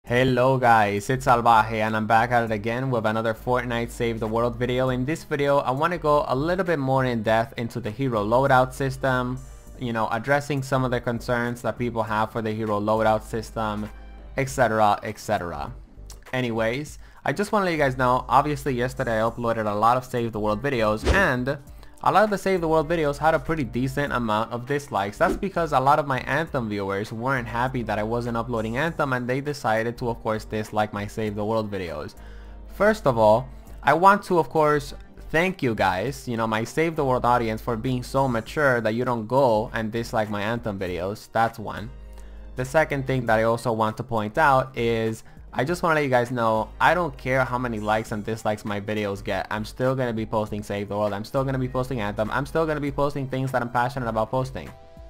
Hello guys, it's Salvaje and I'm back at it again with another Fortnite Save the World video. In this video, I want to go a little bit more in depth into the hero loadout system, addressing some of the concerns that people have for the hero loadout system, etc, etc. Anyways, I just want to let you guys know, obviously yesterday I uploaded a lot of Save the World videos and a lot of the Save the World videos had a pretty decent amount of dislikes. That's because a lot of my Anthem viewers weren't happy that I wasn't uploading Anthem and they decided to of course dislike my Save the World videos. First of all, I want to of course thank you guys, my Save the World audience, for being so mature that you don't go and dislike my Anthem videos. That's one. The second thing that I also want to point out is I just want to let you guys know, I don't care how many likes and dislikes my videos get. I'm still going to be posting Save the World. I'm still going to be posting Anthem. I'm still going to be posting things that I'm passionate about posting.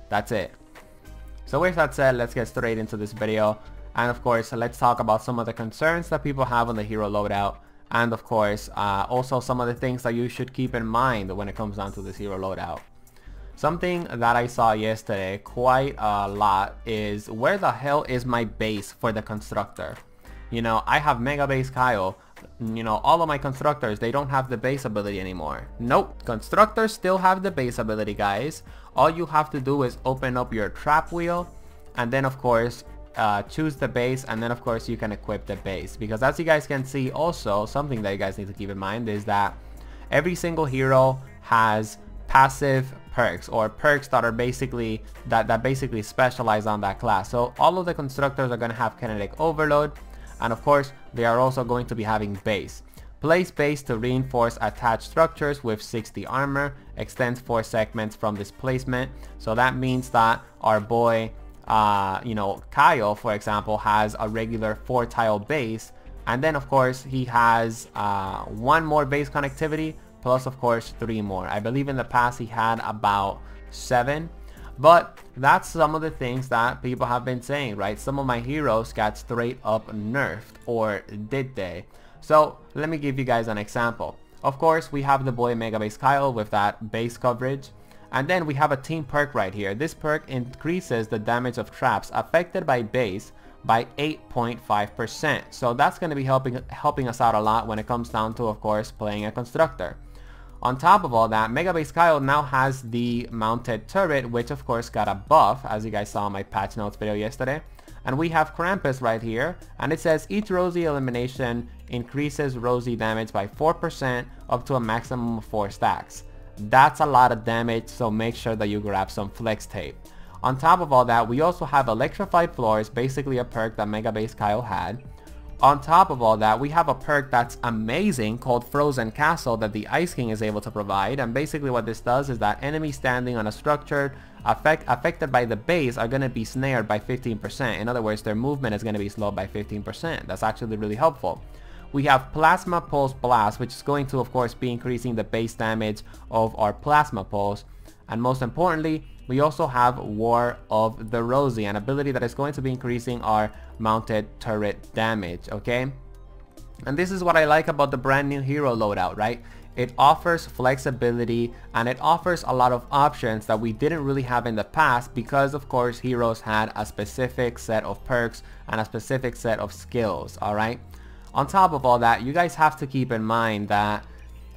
That's it. So with that said, let's get straight into this video. And of course, let's talk about some of the concerns that people have on the hero loadout. And of course, also some of the things that you should keep in mind when it comes down to this hero loadout. Something that I saw yesterday quite a lot is, where the hell is my base for the Constructor? I have Mega Base Kyle. All of my Constructors, they don't have the base ability anymore. Nope, Constructors still have the base ability, guys. All you have to do is open up your trap wheel and then of course choose the base, and then of course you can equip the base. Because as you guys can see, also something that you guys need to keep in mind is that every single hero has passive perks, or perks that are basically that basically specialize on that class. So all of the Constructors are going to have kinetic overload. And of course, they are also going to be having base. Place base to reinforce attached structures with 60 armor. Extends 4 segments from displacement. So that means that our boy, Kyle, for example, has a regular 4 tile base. And then of course, he has 1 more base connectivity, plus of course 3 more. I believe in the past he had about 7. But that's some of the things that people have been saying, right? Some of my heroes got straight up nerfed, or did they? So let me give you guys an example. Of course, we have the boy Mega Base Kyle with that base coverage. And then we have a team perk right here. This perk increases the damage of traps affected by base by 8.5%. So that's going to be helping us out a lot when it comes down to, of course, playing a Constructor. On top of all that, Mega Base Kyle now has the mounted turret, which of course got a buff, as you guys saw in my patch notes video yesterday. And we have Krampus right here, and it says each Rosie elimination increases Rosie damage by 4% up to a maximum of 4 stacks. That's a lot of damage, so make sure that you grab some flex tape. On top of all that, we also have Electrified Floors, basically a perk that Mega Base Kyle had. On top of all that, we have a perk that's amazing called Frozen Castle that the Ice King is able to provide. And basically what this does is that enemies standing on a structure affected by the base are going to be snared by 15%. In other words, their movement is going to be slowed by 15%. That's actually really helpful. We have Plasma Pulse Blast, which is going to of course be increasing the base damage of our Plasma Pulse. And most importantly, we also have War of the Rosie, an ability that is going to be increasing our mounted turret damage, okay? And this is what I like about the brand new hero loadout, right? It offers flexibility and it offers a lot of options that we didn't really have in the past, because of course heroes had a specific set of perks and a specific set of skills, alright? On top of all that, you guys have to keep in mind that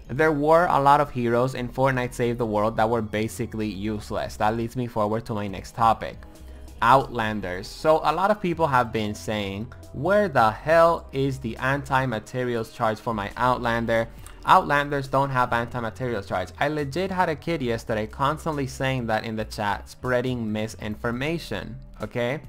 there were a lot of heroes in Fortnite Save the World that were basically useless. That leads me forward to my next topic. Outlanders. So a lot of people have been saying, where the hell is the anti-materials charge for my Outlander? Outlanders don't have anti-materials charge. I legit had a kid yesterday constantly saying that in the chat, spreading misinformation, okay?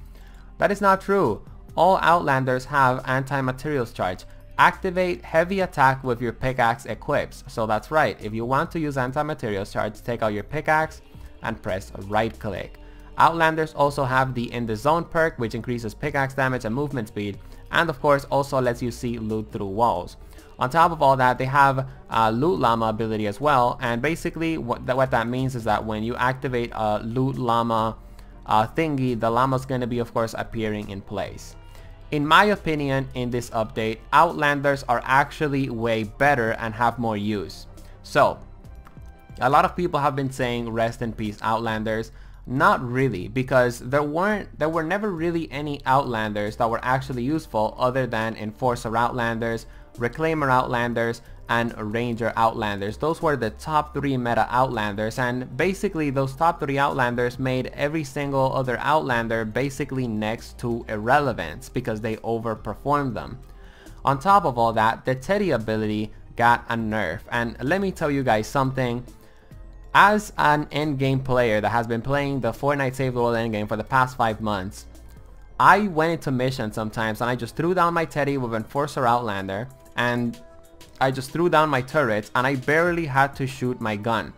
That is not true. All Outlanders have anti-materials charge. Activate heavy attack with your pickaxe equips. So that's right, if you want to use anti-materials charge, take out your pickaxe and press right click. Outlanders also have the In the Zone perk, which increases pickaxe damage and movement speed, and of course also lets you see loot through walls. On top of all that, they have Loot Llama ability as well, and basically what that means is that when you activate a Loot Llama thingy, the llama's going to be of course appearing in place. In my opinion, in this update, Outlanders are actually way better and have more use. So, a lot of people have been saying rest in peace Outlanders, Not really, because there were never really any Outlanders that were actually useful other than Enforcer Outlanders, Reclaimer Outlanders, and Ranger Outlanders. Those were the top 3 meta Outlanders, and basically those top 3 Outlanders made every single other Outlander basically next to irrelevance because they overperformed them. On top of all that, the Teddy ability got a nerf, and let me tell you guys something. As an endgame player that has been playing the Fortnite Save the World endgame for the past 5 months, I went into missions sometimes and I just threw down my Teddy with Enforcer Outlander, and I just threw down my turrets and I barely had to shoot my gun.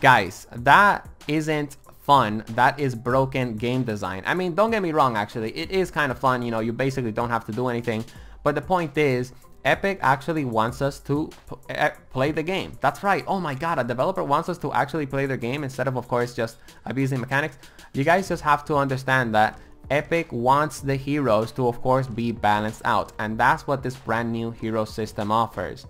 Guys, that isn't fun. That is broken game design. I mean, don't get me wrong, actually. It is kind of fun, you know, you basically don't have to do anything. But the point is, Epic actually wants us to play the game. That's right. Oh my god, a developer wants us to actually play their game instead of course, just abusing mechanics. You guys just have to understand that Epic wants the heroes to, of course, be balanced out. And that's what this brand new hero system offers.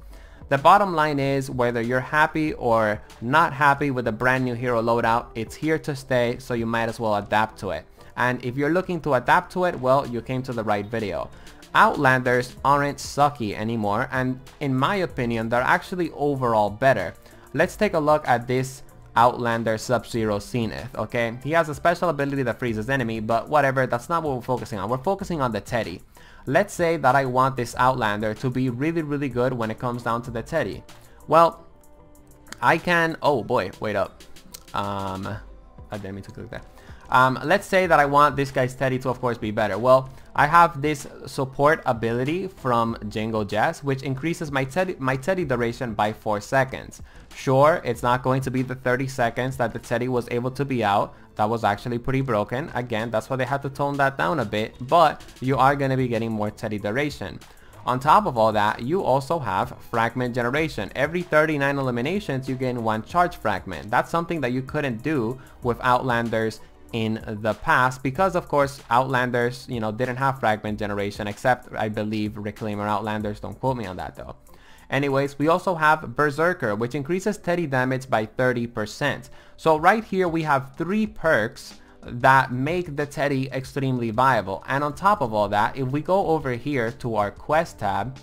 The bottom line is, whether you're happy or not happy with the brand new hero loadout, it's here to stay, so you might as well adapt to it. And if you're looking to adapt to it, well, you came to the right video. Outlanders aren't sucky anymore, and in my opinion, they're actually overall better. Let's take a look at this Outlander Sub-Zero Zenith, okay? He has a special ability that freezes enemy, but whatever, that's not what we're focusing on. We're focusing on the Teddy. Let's say that I want this Outlander to be really good when it comes down to the Teddy. Well, I can... oh boy, wait up. I didn't mean to click that. Let's say that I want this guy's Teddy to, of course, be better. Well, I have this support ability from Jingle Jazz, which increases my Teddy duration by 4 seconds. Sure, it's not going to be the 30 seconds that the Teddy was able to be out. That was actually pretty broken. Again, that's why they had to tone that down a bit, but you are going to be getting more Teddy duration. On top of all that, you also have fragment generation. Every 39 eliminations, you gain 1 charge fragment. That's something that you couldn't do with Outlanders in the past because, of course, Outlanders, you know, didn't have fragment generation, except I believe Reclaimer Outlanders. Don't quote me on that though. Anyways, we also have Berserker, which increases Teddy damage by 30%. So right here we have 3 perks that make the Teddy extremely viable. And on top of all that, if we go over here to our quest tab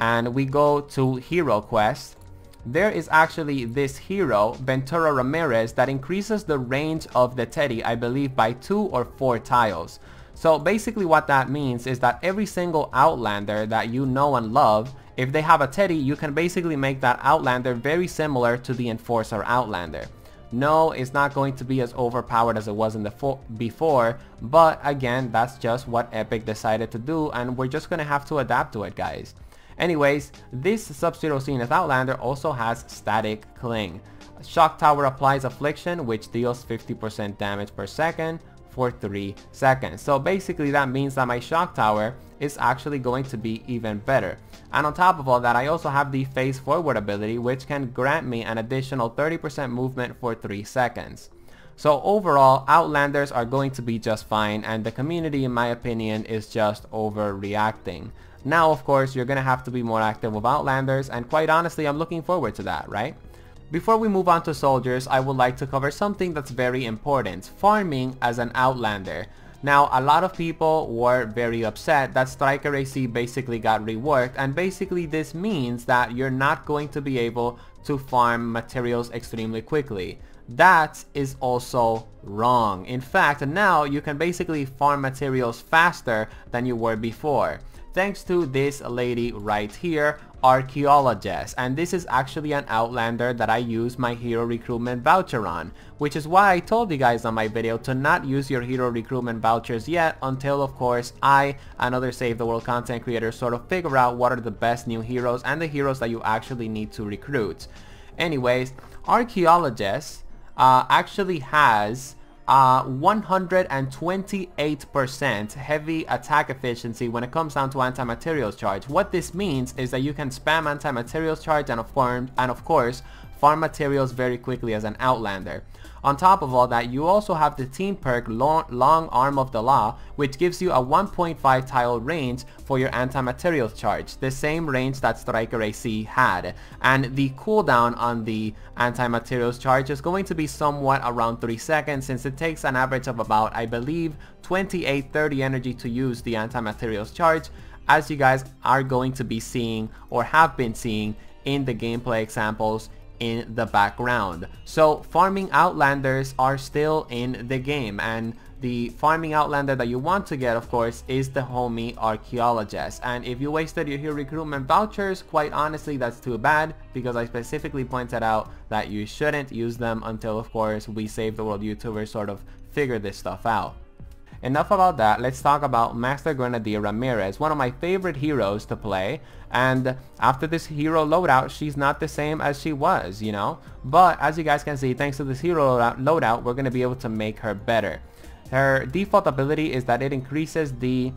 and we go to hero quest, there is actually this hero, Ventura Ramirez, that increases the range of the Teddy, I believe, by 2 or 4 tiles. So basically what that means is that every single Outlander that you know and love, if they have a Teddy, you can basically make that Outlander very similar to the Enforcer Outlander. No, it's not going to be as overpowered as it was in the before, but again, that's just what Epic decided to do, and we're just gonna have to adapt to it, guys. Anyways, this Sub-Zero Zenith Outlander also has Static Cling. Shock Tower applies Affliction, which deals 50% damage per second for 3 seconds. So basically that means that my Shock Tower is actually going to be even better. And on top of all that, I also have the Phase Forward ability, which can grant me an additional 30% movement for 3 seconds. So overall, Outlanders are going to be just fine, and the community, in my opinion, is just overreacting. Now, of course, you're gonna have to be more active with Outlanders, and quite honestly, I'm looking forward to that, right? Before we move on to soldiers, I would like to cover something that's very important: farming as an Outlander. Now, a lot of people were very upset that Striker AC basically got reworked, and basically this means that you're not going to be able to farm materials extremely quickly. That is also wrong. In fact, now you can basically farm materials faster than you were before, thanks to this lady right here, Archaeologist. And this is actually an Outlander that I use my hero recruitment voucher on, which is why I told you guys on my video to not use your hero recruitment vouchers yet until, of course, I and other Save the World content creators sort of figure out what are the best new heroes and the heroes that you actually need to recruit. Anyways, Archaeologist actually has 128% heavy attack efficiency when it comes down to anti-materials charge. What this means is that you can spam anti-materials charge and of course farm materials very quickly as an Outlander. On top of all that, you also have the team perk Long Arm of the Law, which gives you a 1.5 tile range for your anti-materials charge, the same range that Striker AC had. And the cooldown on the anti-materials charge is going to be somewhat around 3 seconds, since it takes an average of about, I believe, 28-30 energy to use the anti-materials charge, as you guys are going to be seeing or have been seeing in the gameplay examples in the background. So farming Outlanders are still in the game, and the farming Outlander that you want to get, of course, is the homie Archaeologist. And if you wasted your hero recruitment vouchers, quite honestly, that's too bad, because I specifically pointed out that you shouldn't use them until, of course, we Save the World YouTubers sort of figure this stuff out. Enough about that, let's talk about Master Grenadier Ramirez, one of my favorite heroes to play. And after this hero loadout, she's not the same as she was, you know. But as you guys can see, thanks to this hero loadout, we're going to be able to make her better. Her default ability is that it increases the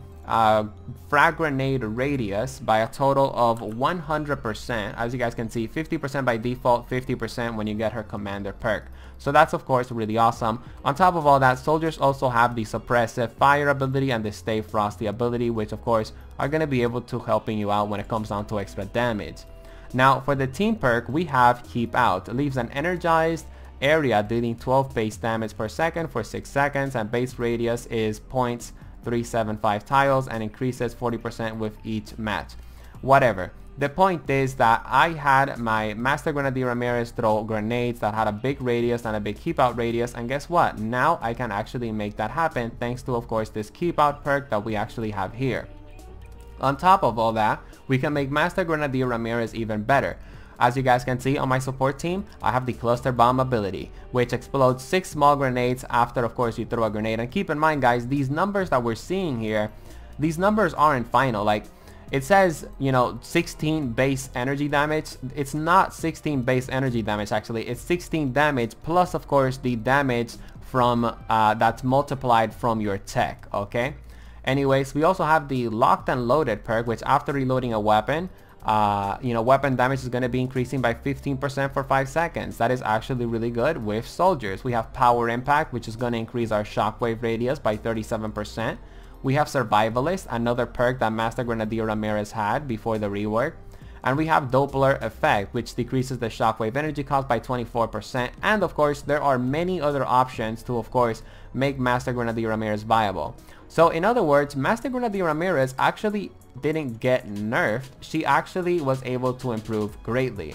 frag grenade radius by a total of 100%. As you guys can see, 50% by default, 50% when you get her commander perk. So that's of course really awesome. On top of all that, soldiers also have the suppressive fire ability and the stay frosty ability, which of course are going to be able to helping you out when it comes down to extra damage. Now for the team perk, we have Keep Out. It leaves an energized area dealing 12 base damage per second for 6 seconds, and base radius is 0.375 tiles and increases 40% with each match. Whatever. The point is that I had my Master Grenadier Ramirez throw grenades that had a big radius and a big keep out radius, and guess what? Now I can actually make that happen thanks to, of course, this keep out perk that we actually have here. On top of all that, we can make Master Grenadier Ramirez even better. As you guys can see on my support team, I have the cluster bomb ability, which explodes 6 small grenades after, of course, you throw a grenade. And keep in mind, guys, these numbers that we're seeing here, these numbers aren't final. Like, it says, you know, 16 base energy damage. It's not 16 base energy damage, actually. It's 16 damage plus, of course, the damage from that's multiplied from your tech, okay? Anyways, we also have the Locked and Loaded perk, which after reloading a weapon, you know, weapon damage is going to be increasing by 15% for 5 seconds. That is actually really good with soldiers. We have Power Impact, which is going to increase our shockwave radius by 37%. We have Survivalist, another perk that Master Grenadier Ramirez had before the rework. And we have Doppler Effect, which decreases the shockwave energy cost by 24%. And of course, there are many other options to, of course, make Master Grenadier Ramirez viable. So in other words, Master Grenadier Ramirez actually didn't get nerfed. She actually was able to improve greatly.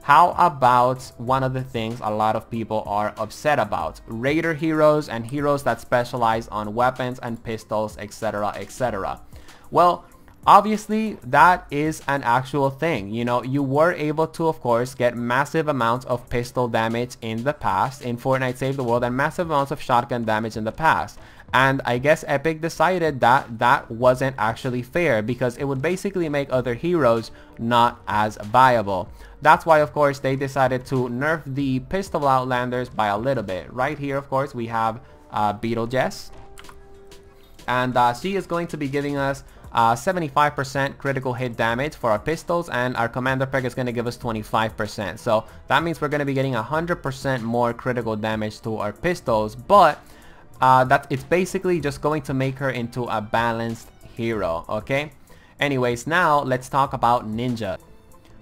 How about one of the things a lot of people are upset about? Raider heroes and heroes that specialize on weapons and pistols, etc, etc. Well, obviously that is an actual thing. You know, you were able to, of course, get massive amounts of pistol damage in the past in Fortnite Save the World, and massive amounts of shotgun damage in the past. And I guess Epic decided that that wasn't actually fair, because it would basically make other heroes not as viable. That's why, of course, they decided to nerf the pistol Outlanders by a little bit. Right here, of course, we have Beetlejuice. And she is going to be giving us 75% critical hit damage for our pistols, and our commander perk is going to give us 25%. So that means we're going to be getting 100% more critical damage to our pistols, but that it's basically just going to make her into a balanced hero, okay? Anyways, now let's talk about ninja.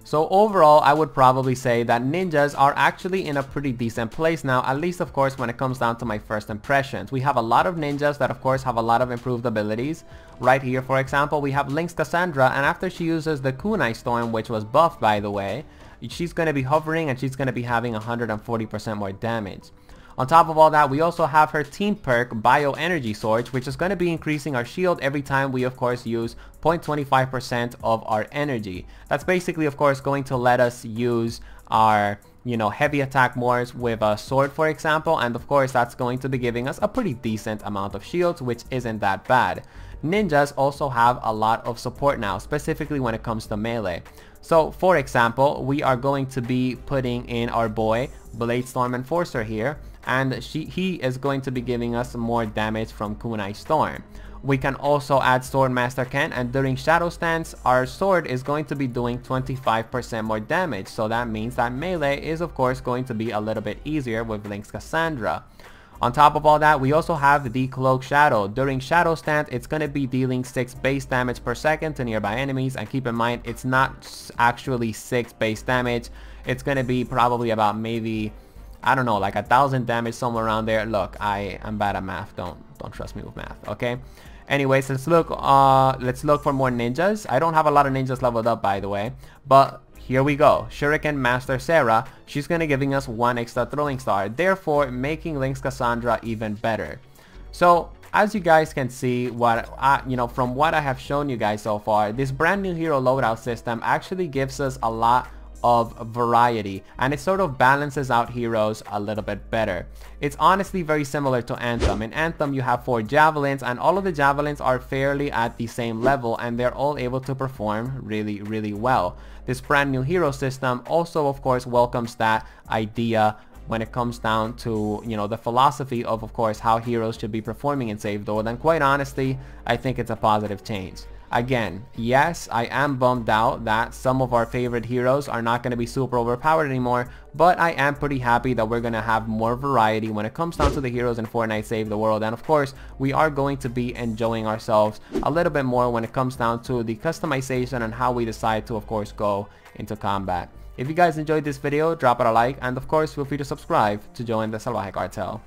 So overall, I would probably say that ninjas are actually in a pretty decent place now, at least of course when it comes down to my first impressions. We have a lot of ninjas that of course have a lot of improved abilities. Right here, for example, we have Lynx Cassandra, and after she uses the Kunai Storm, which was buffed by the way, she's going to be hovering and she's going to be having 140% more damage. On top of all that, we also have her team perk, Bioenergy Sword, which is going to be increasing our shield every time we, of course, use 0.25% of our energy. That's basically, of course, going to let us use our, you know, heavy attack more with a sword, for example. And of course, that's going to be giving us a pretty decent amount of shields, which isn't that bad. Ninjas also have a lot of support now, specifically when it comes to melee. So, for example, we are going to be putting in our boy, Bladestorm Enforcer here, and he is going to be giving us more damage from Kunai Storm. We can also add Sword Master Ken, and during Shadow Stance, our sword is going to be doing 25% more damage. So that means that melee is of course going to be a little bit easier with Link's Cassandra. On top of all that, we also have the Cloak Shadow. During Shadow Stance, it's going to be dealing 6 base damage per second to nearby enemies. And keep in mind, it's not actually 6 base damage. It's going to be probably about maybe, I don't know, like 1,000 damage, somewhere around there. Look, I am bad at math. Don't trust me with math, okay? Anyways, let's look for more ninjas. I don't have a lot of ninjas leveled up, by the way, but here we go. Shuriken Master Sarah, she's gonna giving us 1 extra throwing star, therefore making Link's Cassandra even better. So as you guys can see, from what I have shown you guys so far, this brand new hero loadout system actually gives us a lot of variety, and it sort of balances out heroes a little bit better. It's honestly very similar to Anthem. In Anthem, you have 4 javelins, and all of the javelins are fairly at the same level, and they're all able to perform really well. This brand new hero system also of course welcomes that idea when it comes down to, the philosophy of course how heroes should be performing in Save the World, and quite honestly, I think it's a positive change. Again, yes, I am bummed out that some of our favorite heroes are not going to be super overpowered anymore, but I am pretty happy that we're going to have more variety when it comes down to the heroes in Fortnite Save the World. And of course, we are going to be enjoying ourselves a little bit more when it comes down to the customization and how we decide to of course go into combat. If you guys enjoyed this video, drop it a like, and of course feel free to subscribe to join the Salvaje Cartel.